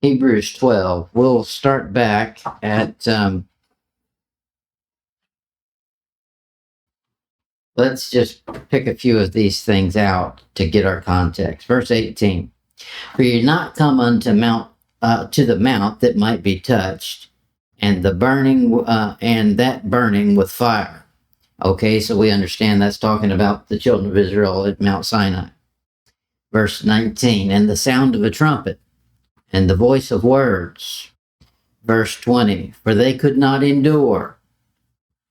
Hebrews 12. We'll start back at, let's just pick a few of these things out to get our context. Verse 18. For you're not come unto to the mount that might be touched, and the burning, and that burning with fire. Okay, so we understand that's talking about the children of Israel at Mount Sinai. Verse 19, and the sound of a trumpet, and the voice of words. Verse 20, for they could not endure.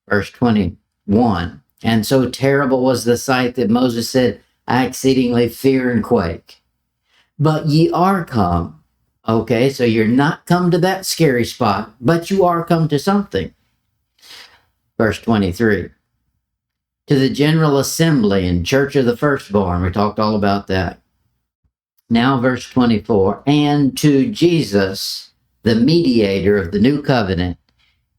Verse 21, and so terrible was the sight that Moses said, I exceedingly fear and quake. But ye are come. Okay, so you're not come to that scary spot, but you are come to something. Verse 23, to the general assembly and church of the firstborn. We talked all about that. Now, verse 24, and to Jesus, the mediator of the new covenant,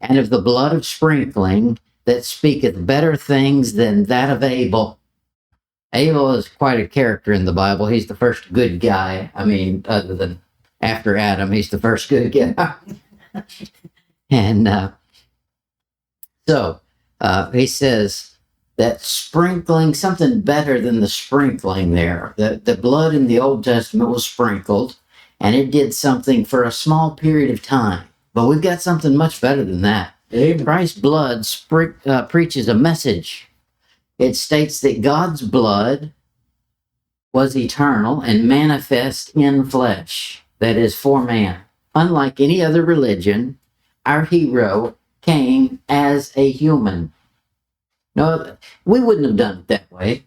and of the blood of sprinkling that speaketh better things than that of Abel. Abel is quite a character in the Bible. He's the first good guy. I mean, other than after Adam, he's the first good guy. And so he says that sprinkling, something better than the sprinkling there. The blood in the Old Testament was sprinkled, and it did something for a small period of time. But we've got something much better than that. Amen. Christ's blood preaches a message. It states that God's blood was eternal and manifest in flesh, that is, for man. Unlike any other religion, our hero came as a human. No, we wouldn't have done it that way.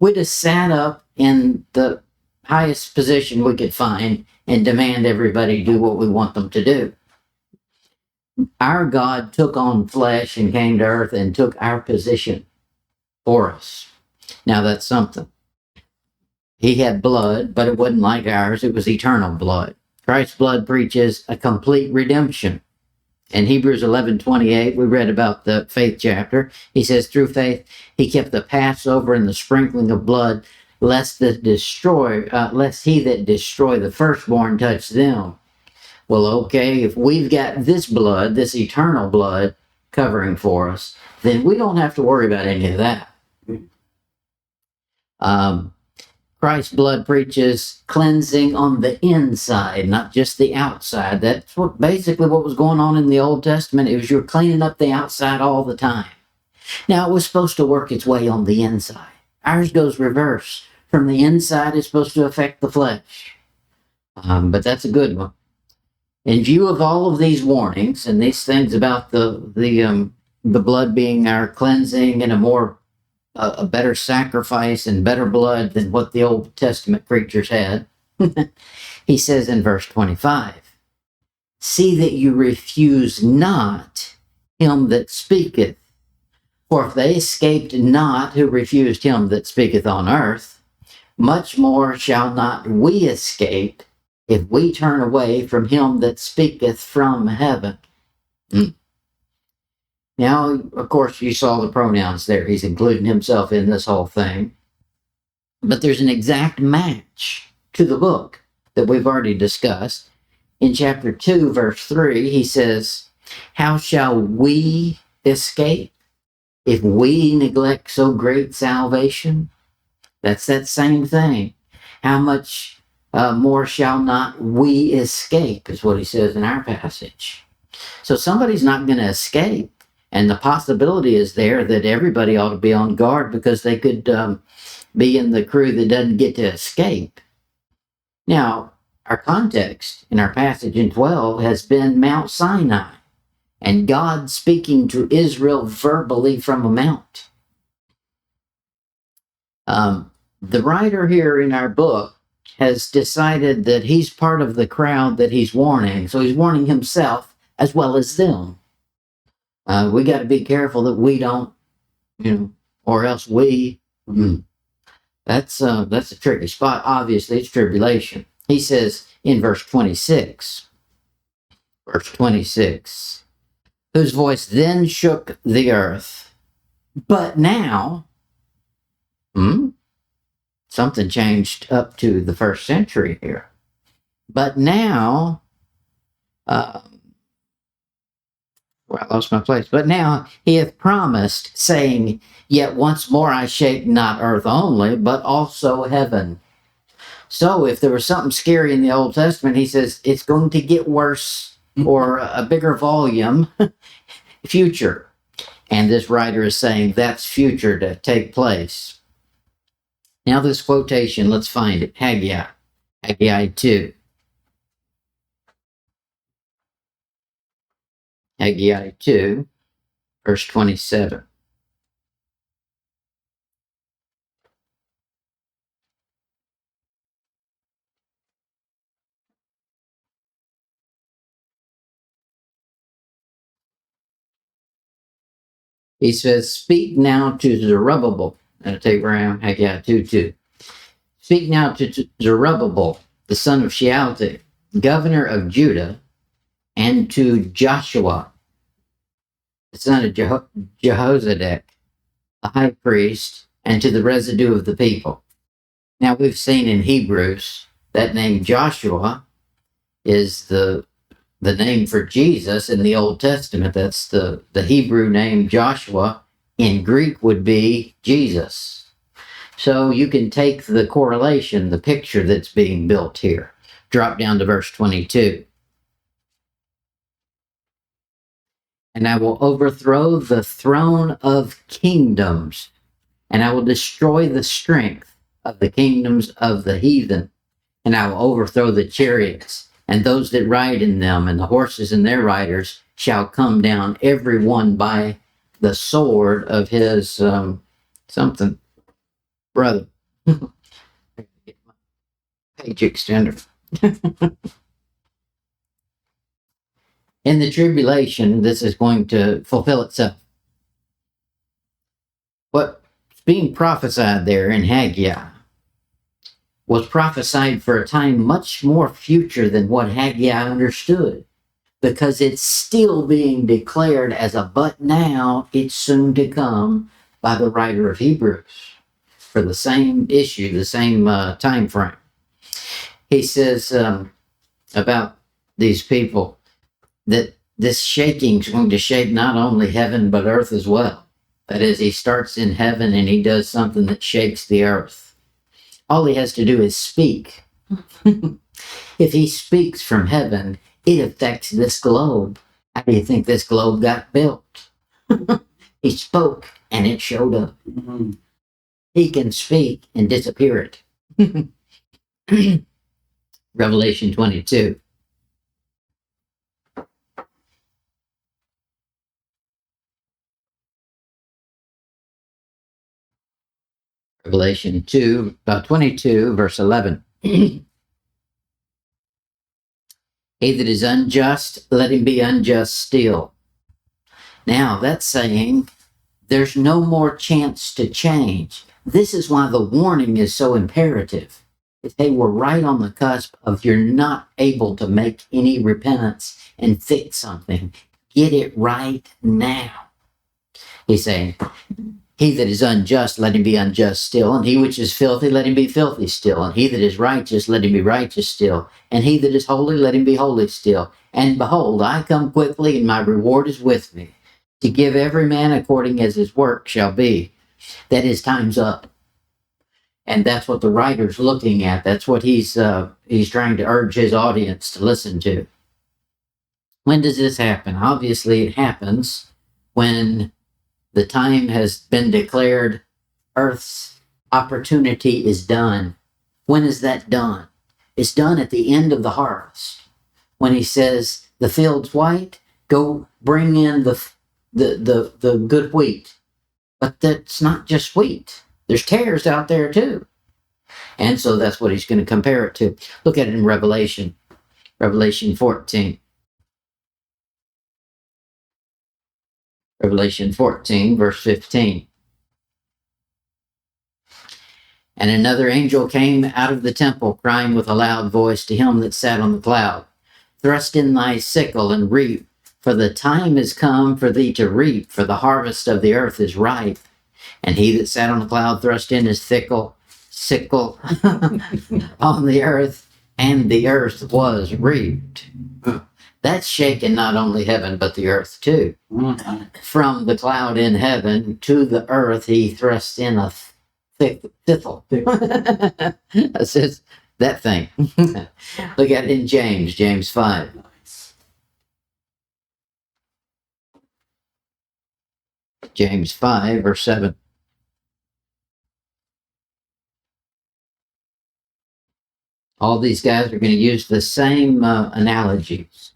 We'd have sat up in the highest position we could find and demand everybody do what we want them to do. Our God took on flesh and came to earth and took our position for us. Now that's something. He had blood, but it wasn't like ours. It was eternal blood. Christ's blood preaches a complete redemption. In Hebrews 11:28, we read about the faith chapter. He says, through faith, he kept the Passover and the sprinkling of blood, lest he that destroy the firstborn touch them. Well, okay, if we've got this blood, this eternal blood covering for us, then we don't have to worry about any of that. Christ's blood preaches cleansing on the inside, not just the outside. That's basically what was going on in the Old Testament. It was you're cleaning up the outside all the time. Now, it was supposed to work its way on the inside. Ours goes reverse. From the inside, it's supposed to affect the flesh. But that's a good one. In view of all of these warnings and these things about the blood being our cleansing and a better sacrifice and better blood than what the Old Testament preachers had, he says in verse 25, see that you refuse not him that speaketh. For if they escaped not who refused him that speaketh on earth, much more shall not we escape if we turn away from him that speaketh from heaven. Now, of course, you saw the pronouns there. He's including himself in this whole thing. But there's an exact match to the book that we've already discussed. In chapter 2, verse 3, he says, how shall we escape if we neglect so great salvation? That's that same thing. How much more shall not we escape, is what he says in our passage. So somebody's not going to escape. And the possibility is there that everybody ought to be on guard because they could be in the crew that doesn't get to escape. Now, our context in our passage in 12 has been Mount Sinai and God speaking to Israel verbally from a mount. The writer here in our book has decided that he's part of the crowd that he's warning. So he's warning himself as well as them. We got to be careful that we don't, or else that's a tricky spot. Obviously, it's tribulation. He says in verse 26, whose voice then shook the earth. But now, something changed up to the first century here. But now Uh, well, I lost my place. But now he hath promised, saying, Yet once more I shake not earth only, but also heaven. So if there was something scary in the Old Testament, he says it's going to get worse or a bigger volume future. And this writer is saying that's future to take place. Now this quotation, let's find it. Haggai 2. Haggai 2, verse 27. He says, Speak now to Zerubbabel. I'll take where I am, Haggai 2:2. Speak now to Zerubbabel, the son of Shealtiel, governor of Judah, and to Joshua, the son of Jehozadak, the high priest, and to the residue of the people. Now we've seen in Hebrews that name Joshua is the name for Jesus in the Old Testament. That's the Hebrew name Joshua. In Greek would be Jesus. So you can take the correlation, the picture that's being built here. Drop down to verse 22. And I will overthrow the throne of kingdoms, and I will destroy the strength of the kingdoms of the heathen, and I will overthrow the chariots, and those that ride in them, and the horses and their riders shall come down, every one by the sword of his something brother. Page extender. In the tribulation, this is going to fulfill itself. What's being prophesied there in Haggai was prophesied for a time much more future than what Haggai understood, because it's still being declared as a but now, it's soon to come by the writer of Hebrews for the same issue, the same time frame. He says about these people that this shaking is going to shake not only heaven but earth as well. That is, he starts in heaven and he does something that shakes the earth. All he has to do is speak. If he speaks from heaven, it affects this globe. How do you think this globe got built? He spoke and it showed up. Mm-hmm. He can speak and disappear it. Revelation 22. Revelation 22, verse 11. He that is unjust, let him be unjust still. Now, that's saying there's no more chance to change. This is why the warning is so imperative. If they were right on the cusp of you're not able to make any repentance and fix something, get it right now. He's saying, he that is unjust, let him be unjust still. And he which is filthy, let him be filthy still. And he that is righteous, let him be righteous still. And he that is holy, let him be holy still. And behold, I come quickly, and my reward is with me, to give every man according as his work shall be. That his time's up. And that's what the writer's looking at. That's what he's trying to urge his audience to listen to. When does this happen? Obviously, it happens when the time has been declared, Earth's opportunity is done. When is that done? It's done at the end of the harvest. When he says, the field's white, go bring in the good wheat. But that's not just wheat. There's tares out there too. And so that's what he's going to compare it to. Look at it in Revelation 14. Revelation 14, verse 15. And another angel came out of the temple, crying with a loud voice to him that sat on the cloud, Thrust in thy sickle and reap, for the time is come for thee to reap, for the harvest of the earth is ripe. And he that sat on the cloud thrust in his sickle on the earth, and the earth was reaped. That's shaking not only heaven but the earth too. From the cloud in heaven to the earth, he thrusts in a thick thistle. That says that thing. Look at it in James 5. James 5, verse 7. All these guys are going to use the same analogies.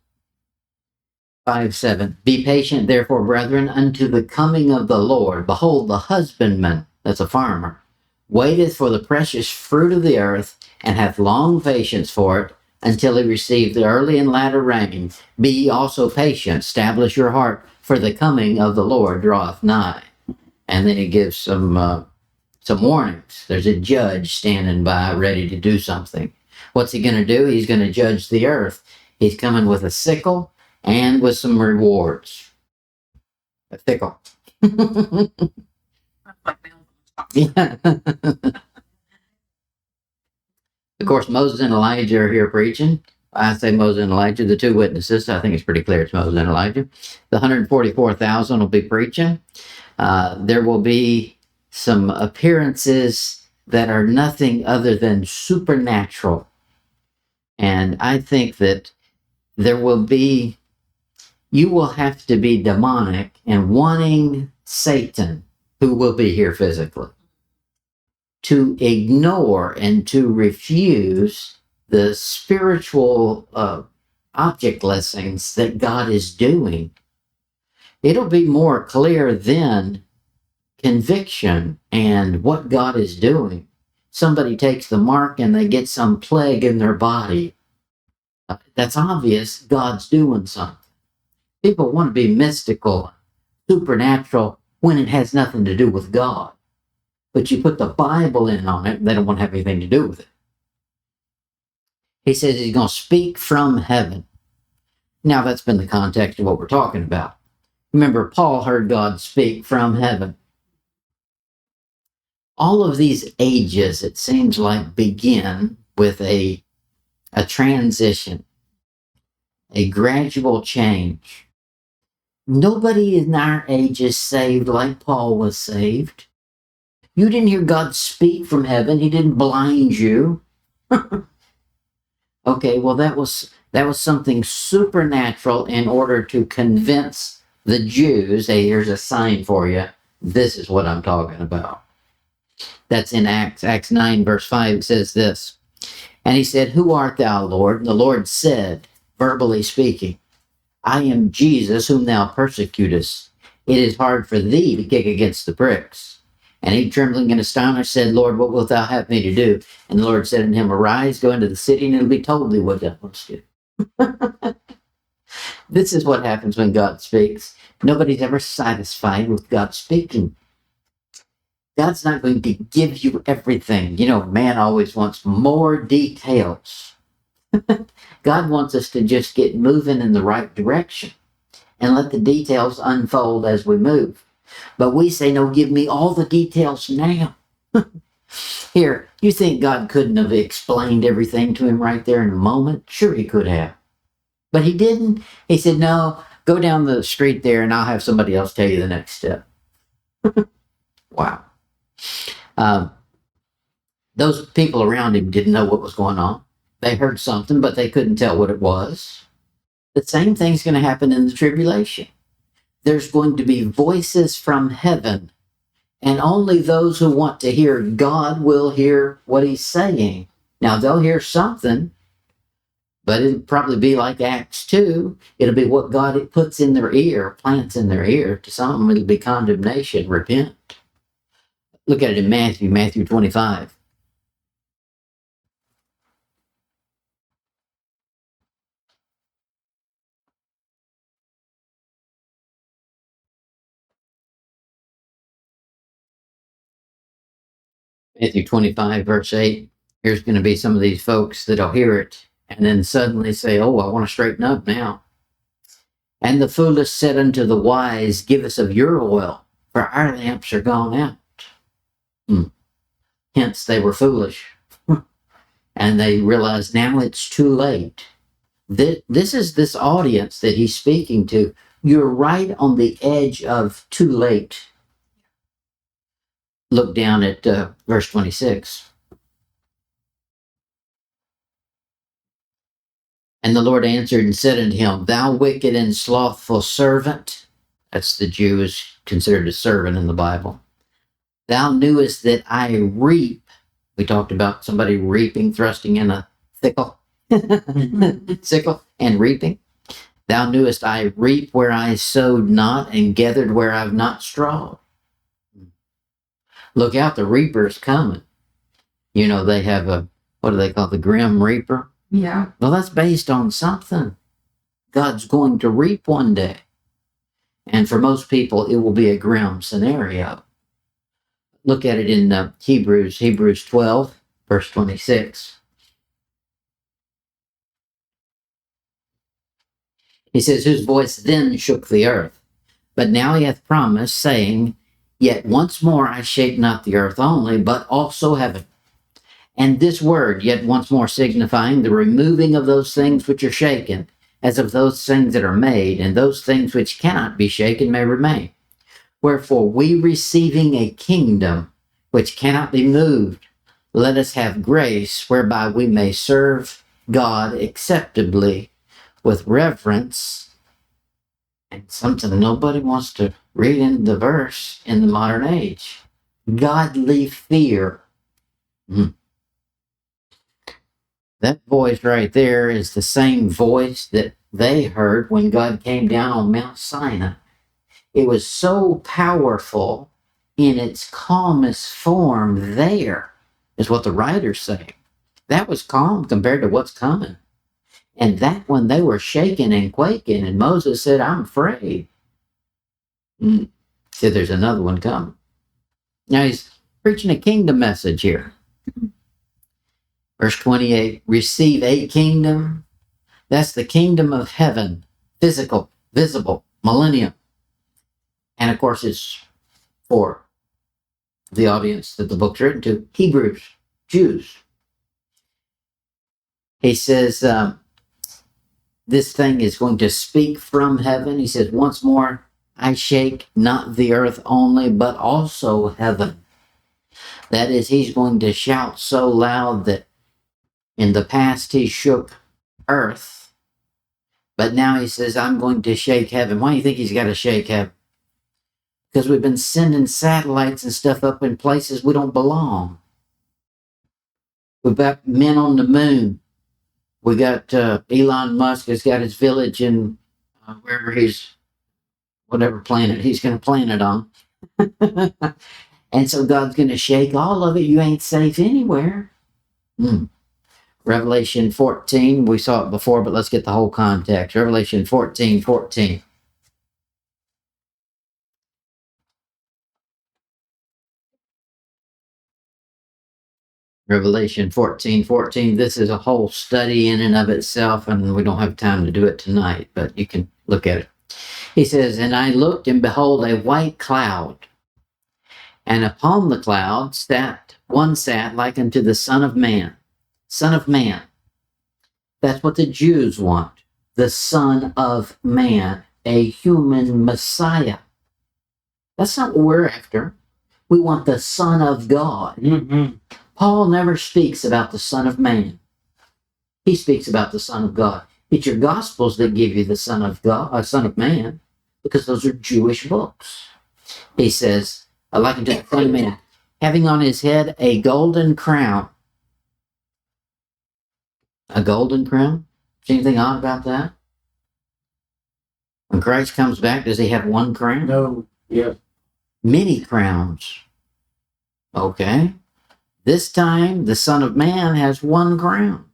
5:7. Be patient, therefore, brethren, unto the coming of the Lord. Behold, the husbandman, that's a farmer, waiteth for the precious fruit of the earth, and hath long patience for it, until he receive the early and latter rain. Be ye also patient, establish your heart, for the coming of the Lord draweth nigh. And then he gives some warnings. There's a judge standing by, ready to do something. What's he going to do? He's going to judge the earth. He's coming with a sickle and with some rewards. A sickle. Yeah. Of course, Moses and Elijah are here preaching. I say Moses and Elijah, the two witnesses. I think it's pretty clear it's Moses and Elijah. The 144,000 will be preaching. There will be some appearances that are nothing other than supernatural. And I think that you will have to be demonic and wanting Satan, who will be here physically, to ignore and to refuse the spiritual object lessons that God is doing. It'll be more clear then conviction and what God is doing. Somebody takes the mark and they get some plague in their body. That's obvious God's doing something. People want to be mystical, supernatural, when it has nothing to do with God. But you put the Bible in on it, they don't want to have anything to do with it. He says he's going to speak from heaven. Now that's been the context of what we're talking about. Remember, Paul heard God speak from heaven. All of these ages, it seems like, begin with a transition, a gradual change. Nobody in our age is saved like Paul was saved. You didn't hear God speak from heaven. He didn't blind you. Okay, well, that was something supernatural in order to convince the Jews, hey, here's a sign for you. This is what I'm talking about. That's in Acts 9, verse 5. It says this. And he said, who art thou, Lord? And the Lord said, verbally speaking, I am Jesus whom thou persecutest. It is hard for thee to kick against the pricks. And he, trembling and astonished, said, Lord, what wilt thou have me to do? And the Lord said unto him, arise, go into the city, and it'll be told thee what thou must do. This is what happens when God speaks. Nobody's ever satisfied with God speaking. God's not going to give you everything. You know, man always wants more details. God wants us to just get moving in the right direction and let the details unfold as we move. But we say, no, give me all the details now. Here, you think God couldn't have explained everything to him right there in a moment? Sure, he could have. But he didn't. He said, no, go down the street there and I'll have somebody else tell you the next step. Wow. Those people around him didn't know what was going on. They heard something, but they couldn't tell what it was. The same thing's going to happen in the tribulation. There's going to be voices from heaven, and only those who want to hear God will hear what he's saying. Now, they'll hear something, but it'll probably be like Acts 2. It'll be what God puts in their ear, plants in their ear. To some, it'll be condemnation, repent. Look at it in Matthew 25. Matthew 25, verse 8. Here's going to be some of these folks that'll hear it and then suddenly say, oh, I want to straighten up now. And the foolish said unto the wise, give us of your oil, for our lamps are gone out. Hence, they were foolish. And they realized now it's too late. This is this audience that he's speaking to. You're right on the edge of too late. Look down at verse 26. And the Lord answered and said unto him, Thou wicked and slothful servant. That's the Jew is considered a servant in the Bible. Thou knewest that I reap. We talked about somebody reaping, thrusting in a sickle, sickle, and reaping. Thou knewest I reap where I sowed not, and gathered where I've not strawed. Look out, the reaper's coming. You know, they have what do they call the Grim Reaper? Yeah. Well, that's based on something. God's going to reap one day. And for most people, it will be a grim scenario. Look at it in Hebrews 12, verse 26. He says, Whose voice then shook the earth. But now he hath promised, saying, Yet once more I shake not the earth only, but also heaven. And this word, yet once more, signifying the removing of those things which are shaken, as of those things that are made, and those things which cannot be shaken may remain. Wherefore, we receiving a kingdom which cannot be moved, let us have grace whereby we may serve God acceptably with reverence. And something nobody wants to read in the verse in the modern age. Godly fear. That voice right there is the same voice that they heard when God came down on Mount Sinai. It was so powerful in its calmest form there, is what the writers say. That was calm compared to what's coming. And that one, they were shaking and quaking, and Moses said, I'm afraid. Said there's another one coming. Now he's preaching a kingdom message here. Verse 28, receive a kingdom. That's the kingdom of heaven, physical, visible, millennium. And of course, it's for the audience that the book's written to, Hebrews, Jews. He says, this thing is going to speak from heaven. He says, once more, I shake not the earth only, but also heaven. That is, he's going to shout so loud that in the past he shook earth, but now he says, I'm going to shake heaven. Why do you think he's got to shake heaven? Because we've been sending satellites and stuff up in places we don't belong. We've got men on the moon. We got Elon Musk has got his village in wherever he's, whatever planet he's going to plant it on. And so God's going to shake all of it. You ain't safe anywhere. Revelation 14, we saw it before, but let's get the whole context. Revelation 14:14. Revelation 14:14. This is a whole study in and of itself, and we don't have time to do it tonight, but you can look at it. He says, And I looked, and behold, a white cloud. And upon the cloud one sat like unto the Son of Man. Son of Man. That's what the Jews want. The Son of Man, a human Messiah. That's not what we're after. We want the Son of God. Paul never speaks about the Son of Man. He speaks about the Son of God. It's your Gospels that give you the Son of God, Son of Man, because those are Jewish books. He says, like unto the Son of Man, having on his head a golden crown. A golden crown? See anything odd about that? When Christ comes back, does he have one crown? No. Yeah. Many crowns. Okay. This time, the Son of Man has one crown,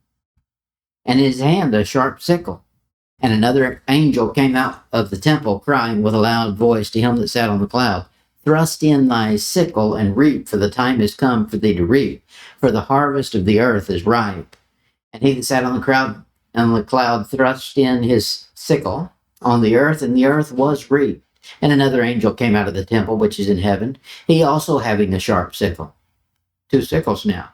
and in his hand a sharp sickle. And another angel came out of the temple, crying with a loud voice to him that sat on the cloud, Thrust in thy sickle and reap, for the time is come for thee to reap, for the harvest of the earth is ripe. And he that sat on the cloud thrust in his sickle on the earth, and the earth was reaped. And another angel came out of the temple which is in heaven, he also having a sharp sickle. 2 sickles now.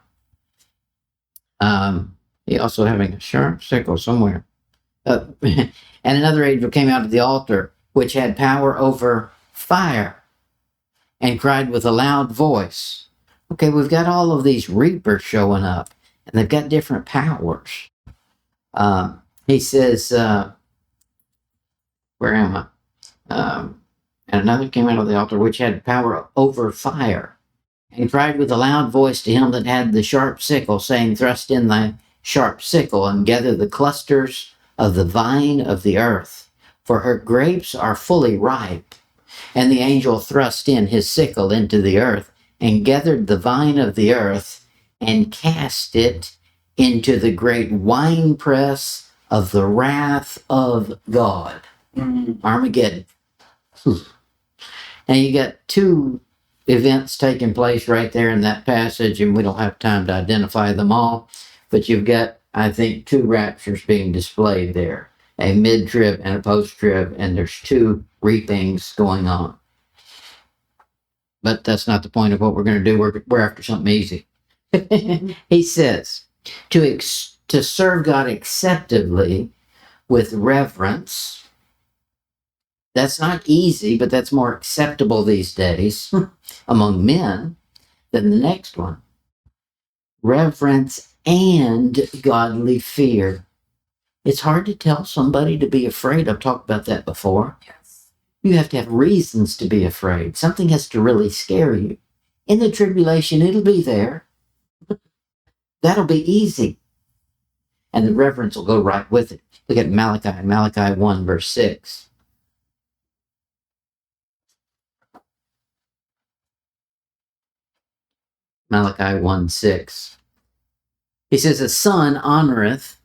He also having a sharp sickle somewhere. And another angel came out of the altar, which had power over fire, and cried with a loud voice. Okay, we've got all of these reapers showing up, and they've got different powers. He says, where am I? And another came out of the altar, which had power over fire, and cried with a loud voice to him that had the sharp sickle, saying, Thrust in thy sharp sickle, and gather the clusters of the vine of the earth, for her grapes are fully ripe. And the angel thrust in his sickle into the earth, and gathered the vine of the earth, and cast it into the great winepress of the wrath of God. Armageddon. Now you got two events taking place right there in that passage, and we don't have time to identify them all, but you've got, I think, two raptures being displayed there, a mid-trib and a post-trib, and there's two reapings going on. But that's not the point of what we're going to do. We're after something easy. He says, to serve God acceptably with reverence. That's not easy, but that's more acceptable these days among men than the next one. Reverence and godly fear. It's hard to tell somebody to be afraid. I've talked about that before. Yes. You have to have reasons to be afraid. Something has to really scare you. In the tribulation, it'll be there. That'll be easy. And the reverence will go right with it. Look at Malachi 1, verse 6. Malachi 1, 6. He says, a son honoreth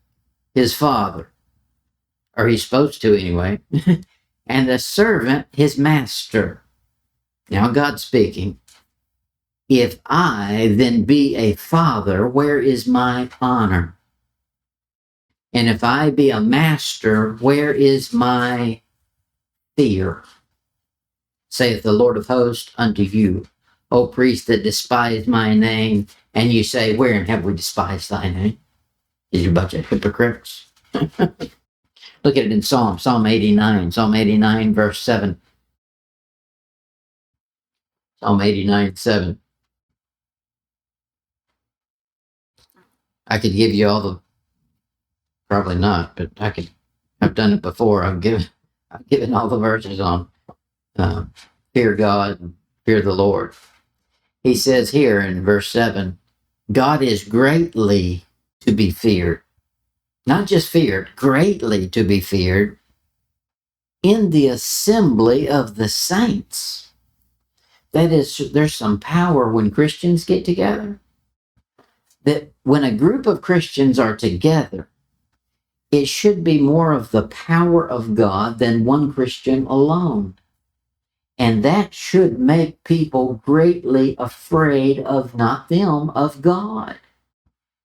his father, or he's supposed to anyway, and a servant his master. Now God speaking, if I then be a father, where is my honor? And if I be a master, where is my fear? Saith the Lord of hosts unto you, O priest that despise my name. And you say, wherein have we despised thy name? Is you a bunch of hypocrites? Look at it in Psalm 89. Psalm 89, verse 7. Psalm 89, 7. I could give you all the, probably not, but I've done it before. I've given all the verses on fear God and fear the Lord. He says here in verse 7, God is greatly to be feared. Not just feared, greatly to be feared in the assembly of the saints. That is, there's some power when Christians get together. That when a group of Christians are together, it should be more of the power of God than one Christian alone. And that should make people greatly afraid of not them, of God.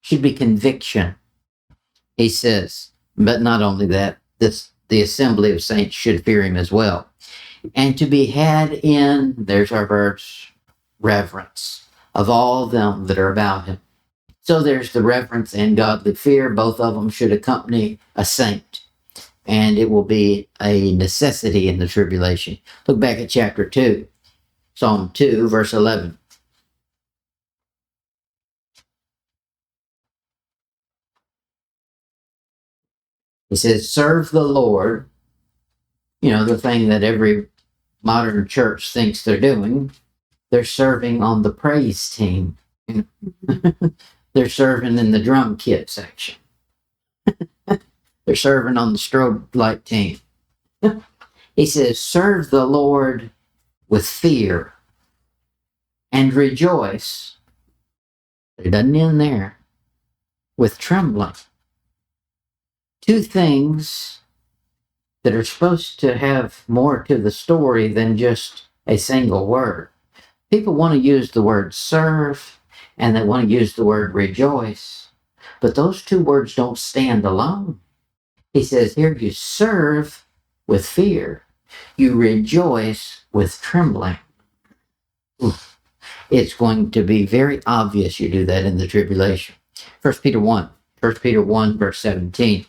Should be conviction. He says, but not only that, the assembly of saints should fear him as well. And to be had in, there's our verse, reverence of all them that are about him. So there's the reverence and godly fear. Both of them should accompany a saint. And it will be a necessity in the tribulation. Look back at chapter 2, Psalm 2, verse 11. He says, serve the Lord. You know, the thing that every modern church thinks they're doing. They're serving on the praise team. They're serving in the drum kit section. They're serving on the strobe light team. He says, serve the Lord with fear and rejoice. It doesn't end there. With trembling. Two things that are supposed to have more to the story than just a single word. People want to use the word serve and they want to use the word rejoice. But those two words don't stand alone. He says here, you serve with fear. You rejoice with trembling. Oof. It's going to be very obvious you do that in the tribulation. 1 Peter 1, verse 17.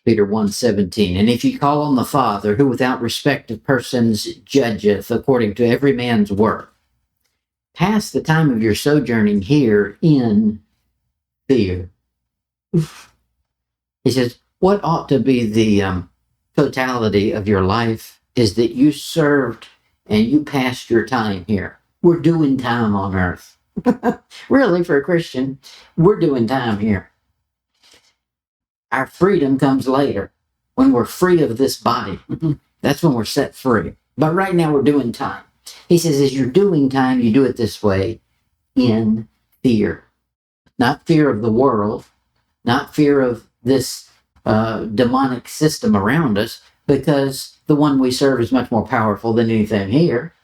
Peter 1:17. And if you call on the Father, who without respect of persons judgeth according to every man's work, pass the time of your sojourning here in fear. He says, what ought to be the totality of your life is that you served and you passed your time here. We're doing time on earth. Really, for a Christian, we're doing time here. Our freedom comes later when we're free of this body. That's when we're set free. But right now we're doing time. He says, as you're doing time, you do it this way in fear. Not fear of the world, not fear of this demonic system around us, because the one we serve is much more powerful than anything here.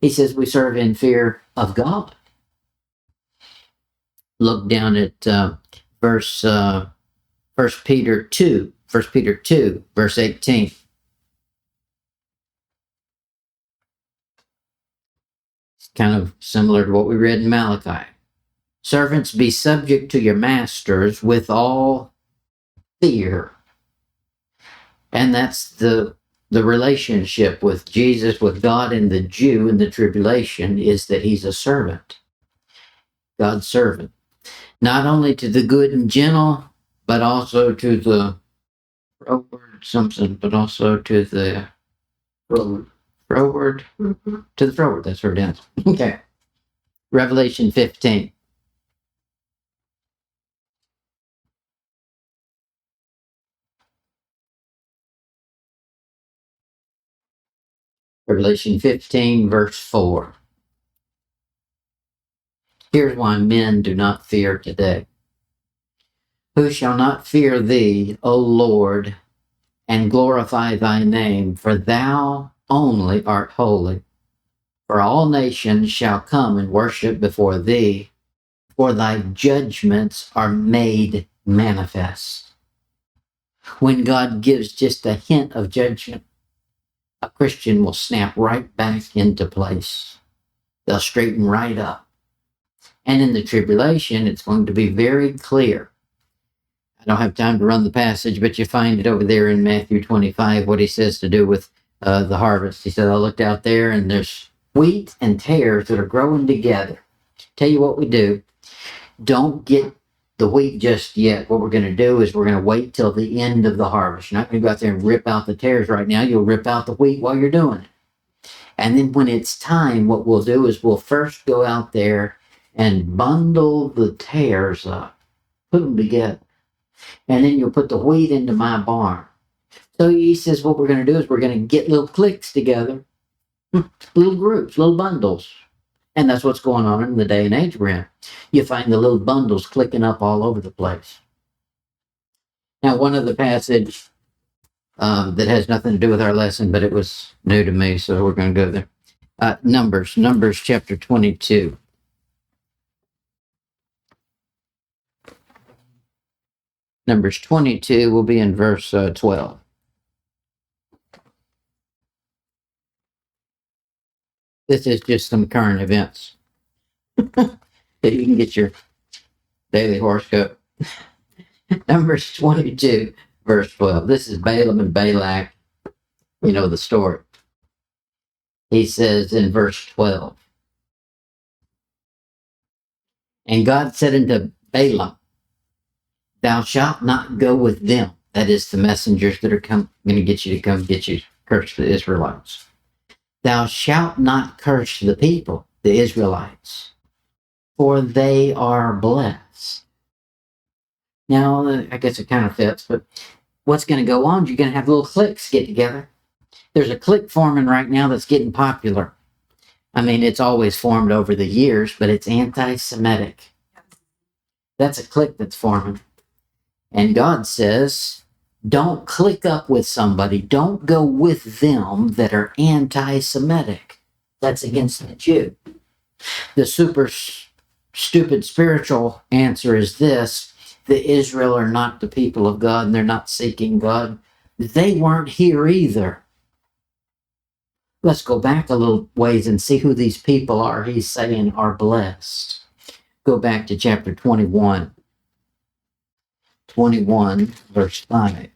He says we serve in fear of God. Look down at verse 1 Peter 2, verse 18. It's kind of similar to what we read in Malachi. Servants, be subject to your masters with all fear. And that's the relationship with Jesus, with God and the Jew in the tribulation, is that he's a servant. God's servant. Not only to the good and gentle, but also to the but also to the froward. To the froward, that's where it ends. Okay. Revelation 15. Revelation 15, verse 4. Here's why men do not fear today. Who shall not fear thee, O Lord, and glorify thy name, for thou only art holy. For all nations shall come and worship before thee, for thy judgments are made manifest. When God gives just a hint of judgment, a Christian will snap right back into place. They'll straighten right up. And in the tribulation, it's going to be very clear. I don't have time to run the passage, but you find it over there in Matthew 25, what he says to do with the harvest. He said, I looked out there and there's wheat and tares that are growing together. Tell you what we do. Don't get the wheat just yet. What we're going to do is we're going to wait till the end of the harvest. You're not going to go out there and rip out the tares right now. You'll rip out the wheat while you're doing it. And then when it's time, what we'll do is we'll first go out there and bundle the tares up, put them together. And then you'll put the wheat into my barn. So he says what we're going to do is we're going to get little cliques together, little groups, little bundles. And that's what's going on in the day and age we're in. You find the little bundles clicking up all over the place. Now, one other passage that has nothing to do with our lesson, but it was new to me, so we're going to go there. Numbers chapter 22. Numbers 22 will be in verse 12. This is just some current events that you can get your daily horoscope. Numbers 22, verse 12. This is Balaam and Balak. You know the story. He says in verse 12, and God said unto Balaam, thou shalt not go with them. That is the messengers that are going to get you to come get you, curse the Israelites. Thou shalt not curse the people, the Israelites, for they are blessed. Now, I guess it kind of fits, but what's going to go on? You're going to have little cliques get together. There's a clique forming right now that's getting popular. I mean, it's always formed over the years, but it's anti-Semitic. That's a clique that's forming. And God says, don't click up with somebody. Don't go with them that are anti-Semitic. That's against the Jew. The super stupid spiritual answer is this. The Israel are not the people of God, and they're not seeking God. They weren't here either. Let's go back a little ways and see who these people are. He's saying are blessed. Go back to chapter 21. 21, verse 5.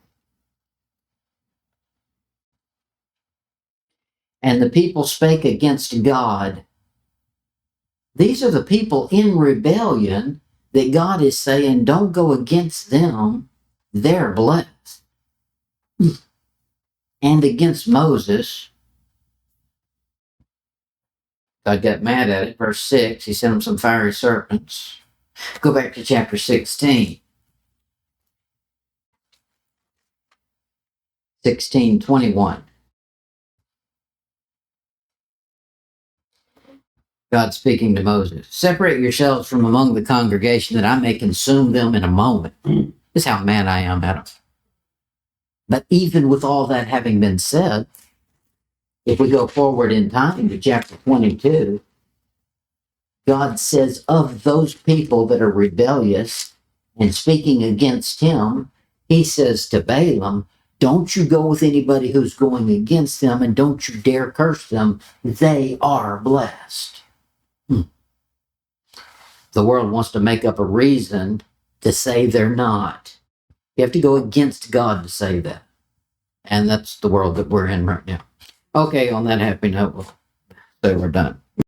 and the people spake against God. These are the people in rebellion that God is saying, don't go against them. They're blessed. And against Moses, God got mad at it. Verse 6, he sent them some fiery serpents. Go back to chapter 16. 16:21. God speaking to Moses. Separate yourselves from among the congregation that I may consume them in a moment. This is how mad I am at them. But even with all that having been said, if we go forward in time to chapter 22, God says of those people that are rebellious and speaking against him, he says to Balaam, don't you go with anybody who's going against them, and don't you dare curse them. They are blessed. The world wants to make up a reason to say they're not. You have to go against God to say that. And that's the world that we're in right now. Okay, on that happy note, we'll say we're done.